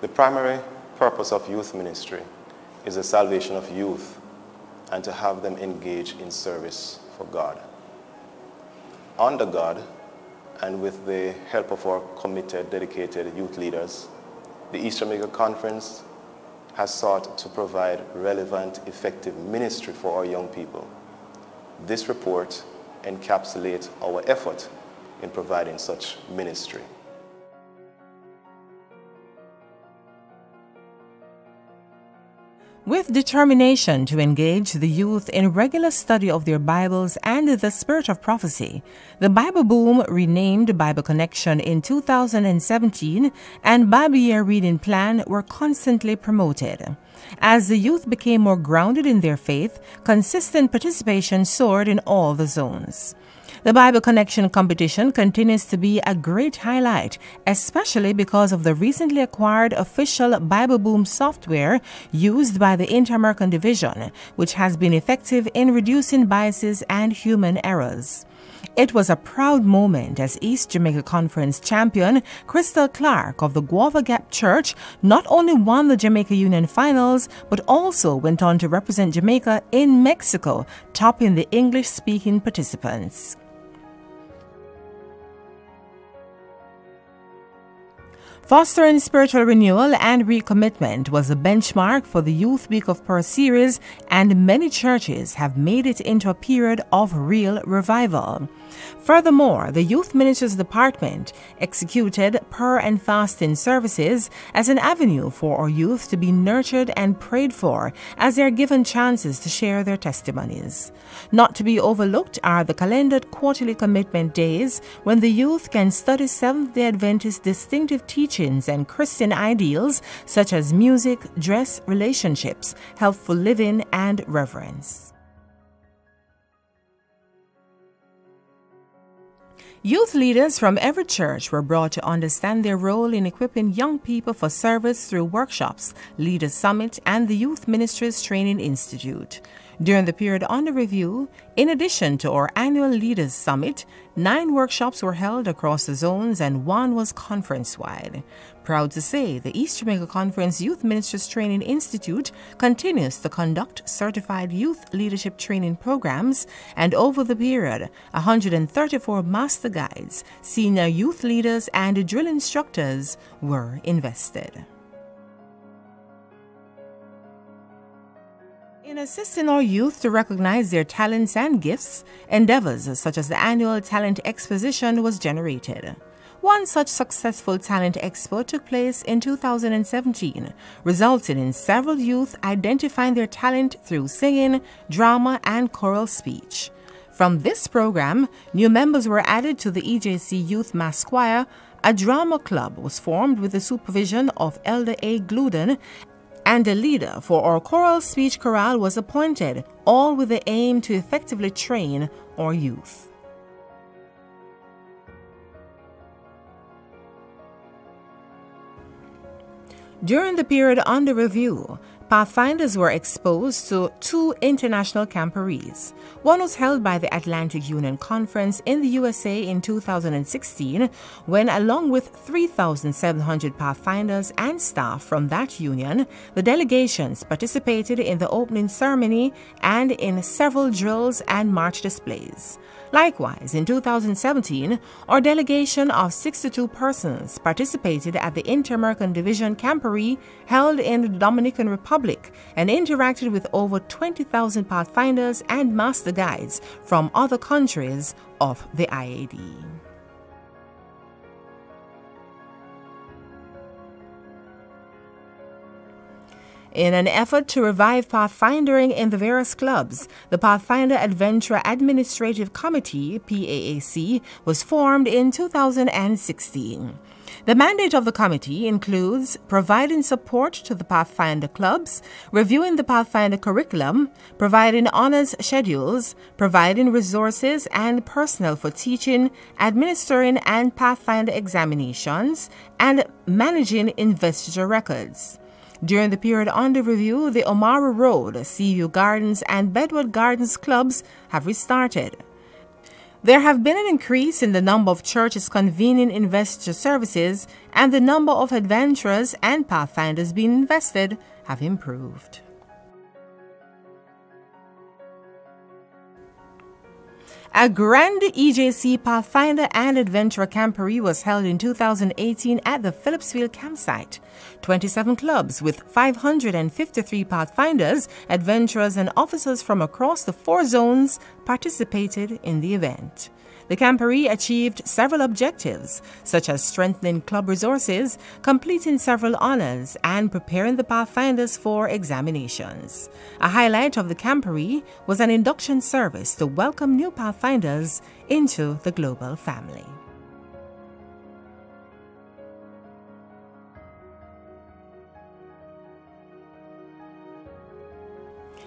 The primary purpose of youth ministry is the salvation of youth and to have them engage in service for God. Under God, and with the help of our committed, dedicated youth leaders, the East Jamaica Conference has sought to provide relevant, effective ministry for our young people. This report encapsulates our effort in providing such ministry. With determination to engage the youth in regular study of their Bibles and the spirit of prophecy, the Bible Boom, renamed Bible Connection in 2017, and Bible Year Reading Plan were constantly promoted. As the youth became more grounded in their faith, consistent participation soared in all the zones. The Bible Connection competition continues to be a great highlight, especially because of the recently acquired official Bible Boom software used by the Inter-American Division, which has been effective in reducing biases and human errors. It was a proud moment as East Jamaica Conference champion Crystal Clark of the Guava Gap Church not only won the Jamaica Union Finals, but also went on to represent Jamaica in Mexico, topping the English-speaking participants. Fostering spiritual renewal and recommitment was a benchmark for the Youth Week of Prayer series, and many churches have made it into a period of real revival. Furthermore, the Youth Ministries Department executed prayer and fasting services as an avenue for our youth to be nurtured and prayed for as they are given chances to share their testimonies. Not to be overlooked are the calendared quarterly commitment days when the youth can study Seventh-day Adventist distinctive teachings and Christian ideals such as music, dress, relationships, healthful living, and reverence. Youth leaders from every church were brought to understand their role in equipping young people for service through workshops, Leaders Summit, and the Youth Ministries Training Institute. During the period under review, in addition to our annual Leaders Summit, 9 workshops were held across the zones and 1 was conference-wide. Proud to say, the East Jamaica Conference Youth Ministries Training Institute continues to conduct certified youth leadership training programs, and over the period, 134 master guides, senior youth leaders, and drill instructors were invested. In assisting our youth to recognize their talents and gifts, endeavors such as the annual Talent Exposition was generated. One such successful talent expo took place in 2017, resulting in several youth identifying their talent through singing, drama, and choral speech. From this program, new members were added to the EJC Youth Mass Choir. A drama club was formed with the supervision of Elder A. Gluden, and a leader for our choral speech chorale was appointed, all with the aim to effectively train our youth. During the period under review, Pathfinders were exposed to 2 international camporees. One was held by the Atlantic Union Conference in the USA in 2016, when along with 3,700 Pathfinders and staff from that union, the delegations participated in the opening ceremony and in several drills and march displays. Likewise, in 2017, our delegation of 62 persons participated at the Inter-American Division Camporee held in the Dominican Republic and interacted with over 20,000 Pathfinders and Master Guides from other countries of the IAD. In an effort to revive pathfindering in the various clubs, the Pathfinder Adventure Administrative Committee, PAAC, was formed in 2016. The mandate of the committee includes providing support to the Pathfinder clubs, reviewing the Pathfinder curriculum, providing honors schedules, providing resources and personnel for teaching, administering and Pathfinder examinations, and managing investiture records. During the period under review, the O'Mara Road, Seaview Gardens, and Bedward Gardens clubs have restarted. There have been an increase in the number of churches convening investor services, and the number of adventurers and pathfinders being invested have improved. A grand EJC Pathfinder and Adventurer Camporee was held in 2018 at the Phillipsfield campsite. 27 clubs with 553 Pathfinders, adventurers, and officers from across the 4 zones participated in the event. The Camporee achieved several objectives, such as strengthening club resources, completing several honors, and preparing the Pathfinders for examinations. A highlight of the Camporee was an induction service to welcome new Pathfinders into the global family.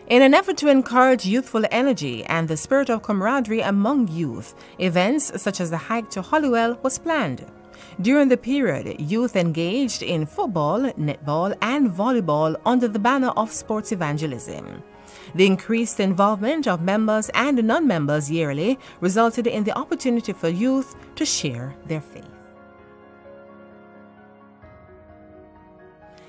In an effort to encourage youthful energy and the spirit of camaraderie among youth, events such as the hike to Holywell was planned. During the period, youth engaged in football, netball, and volleyball under the banner of sports evangelism. The increased involvement of members and non-members yearly resulted in the opportunity for youth to share their faith.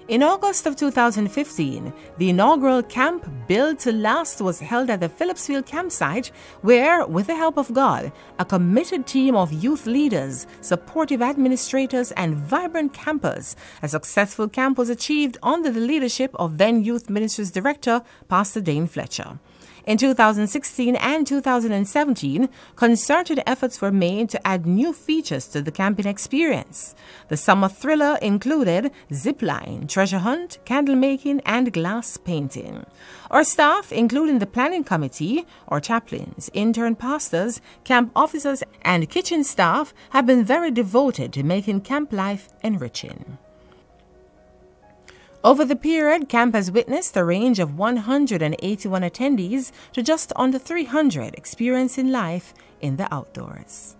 In August of 2015, the inaugural Camp Build to Last was held at the Phillipsfield campsite where, with the help of God, a committed team of youth leaders, supportive administrators, and vibrant campers, a successful camp was achieved under the leadership of then Youth Ministries Director, Pastor Dane Fletcher. In 2016 and 2017, concerted efforts were made to add new features to the camping experience. The summer thriller included zipline, treasure hunt, candle making, and glass painting. Our staff, including the planning committee, our chaplains, intern pastors, camp officers, and kitchen staff, have been very devoted to making camp life enriching. Over the period, camp has witnessed a range of 181 attendees to just under 300 experiencing life in the outdoors.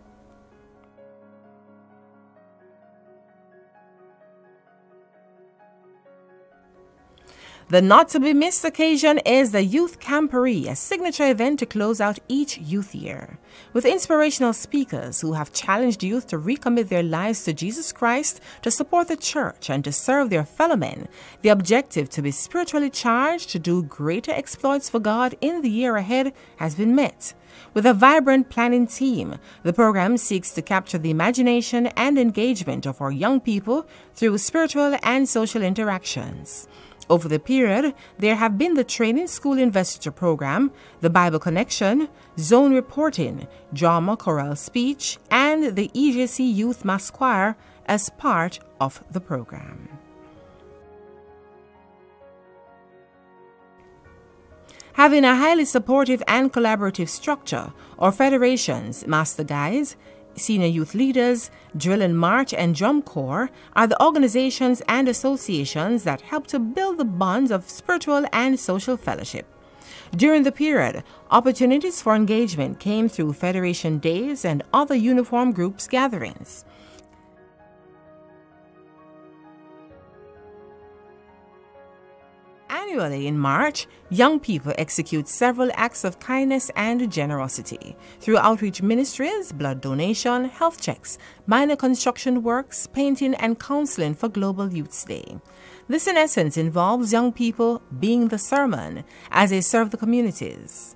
The not-to-be-missed occasion is the Youth Camporee, a signature event to close out each youth year. With inspirational speakers who have challenged youth to recommit their lives to Jesus Christ, to support the church, and to serve their fellow men, the objective to be spiritually charged to do greater exploits for God in the year ahead has been met. With a vibrant planning team, the program seeks to capture the imagination and engagement of our young people through spiritual and social interactions. Over the period, there have been the Training School Investiture Program, the Bible Connection, Zone Reporting, Drama Choral Speech, and the EJC Youth Mass Choir as part of the program. Having a highly supportive and collaborative structure, our federations, Master Guides, Senior Youth Leaders, Drill and March, and Drum Corps are the organizations and associations that help to build the bonds of spiritual and social fellowship. During the period, opportunities for engagement came through Federation Days and other uniform groups gatherings. Annually in March, young people execute several acts of kindness and generosity through outreach ministries, blood donation, health checks, minor construction works, painting, and counseling for Global Youth Day. This in essence involves young people being the sermon as they serve the communities.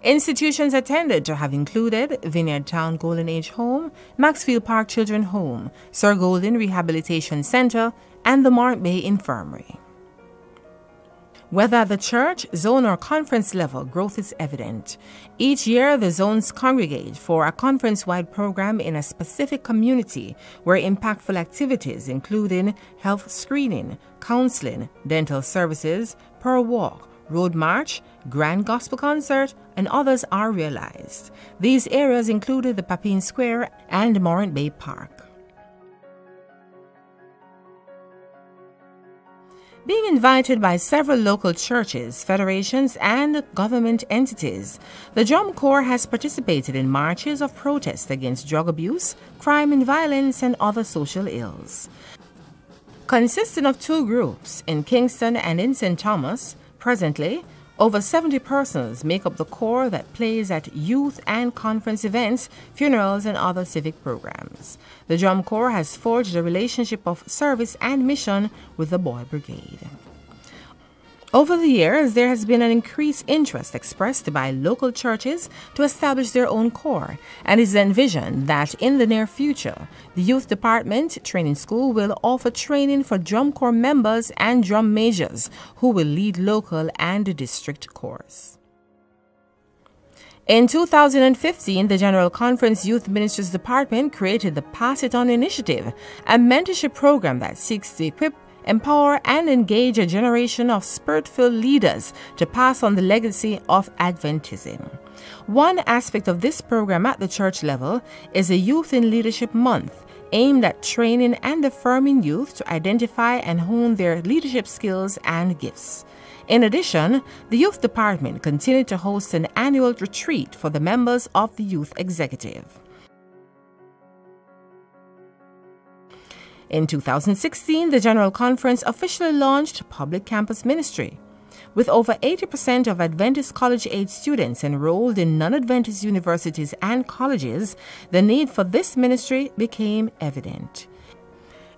Institutions attended to have included Vineyard Town Golden Age Home, Maxfield Park Children Home, Sir Golden Rehabilitation Center, and the Morant Bay Infirmary. Whether at the church, zone, or conference level, growth is evident. Each year, the zones congregate for a conference-wide program in a specific community where impactful activities including health screening, counseling, dental services, prayer walk, road march, grand gospel concert, and others are realized. These areas included the Papine Square and Morant Bay Park. Being invited by several local churches, federations, and government entities, the Drum Corps has participated in marches of protest against drug abuse, crime and violence, and other social ills. Consisting of 2 groups in Kingston and in St. Thomas, presently, Over 70 persons make up the corps that plays at youth and conference events, funerals, and other civic programs. The Drum Corps has forged a relationship of service and mission with the Boy Brigade. Over the years, there has been an increased interest expressed by local churches to establish their own corps, and it is envisioned that in the near future, the Youth Department Training School will offer training for drum corps members and drum majors who will lead local and district corps. In 2015, the General Conference Youth Ministries Department created the Pass It On Initiative, a mentorship program that seeks to equip, empower, and engage a generation of spirit-filled leaders to pass on the legacy of Adventism. One aspect of this program at the church level is a Youth in Leadership Month, aimed at training and affirming youth to identify and hone their leadership skills and gifts. In addition, the Youth Department continued to host an annual retreat for the members of the Youth Executive. In 2016, the General Conference officially launched Public Campus Ministry. With over 80% of Adventist college-age students enrolled in non-Adventist universities and colleges, the need for this ministry became evident.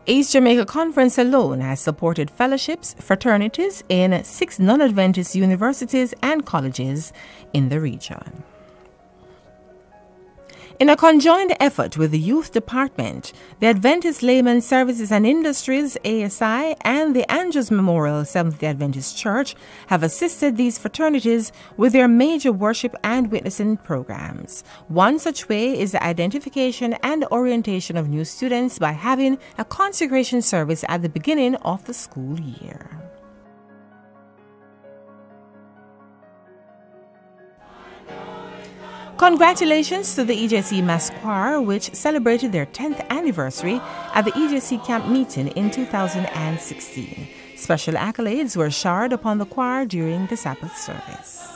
East Jamaica Conference alone has supported fellowships, fraternities in 6 non-Adventist universities and colleges in the region. In a conjoined effort with the Youth Department, the Adventist Layman Services and Industries ASI and the Andrews Memorial Seventh-day Adventist Church have assisted these fraternities with their major worship and witnessing programs. One such way is the identification and orientation of new students by having a consecration service at the beginning of the school year. Congratulations to the EJC Mass Choir, which celebrated their 10th anniversary at the EJC Camp Meeting in 2016. Special accolades were showered upon the choir during the Sabbath service.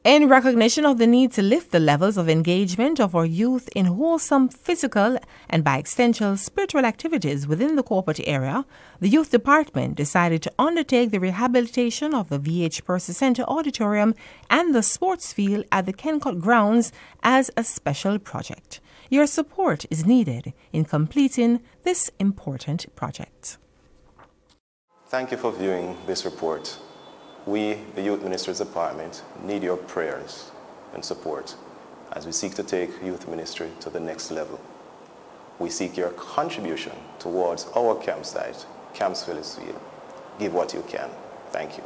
In recognition of the need to lift the levels of engagement of our youth in wholesome physical and by extension spiritual activities within the corporate area, the Youth Department decided to undertake the rehabilitation of the VH Percy Center Auditorium and the sports field at the Kencut grounds as a special project. Your support is needed in completing this important project. Thank you for viewing this report. We, the Youth Ministries Department, need your prayers and support as we seek to take youth ministry to the next level. We seek your contribution towards our campsite, Camps Phillips Field. Give what you can. Thank you.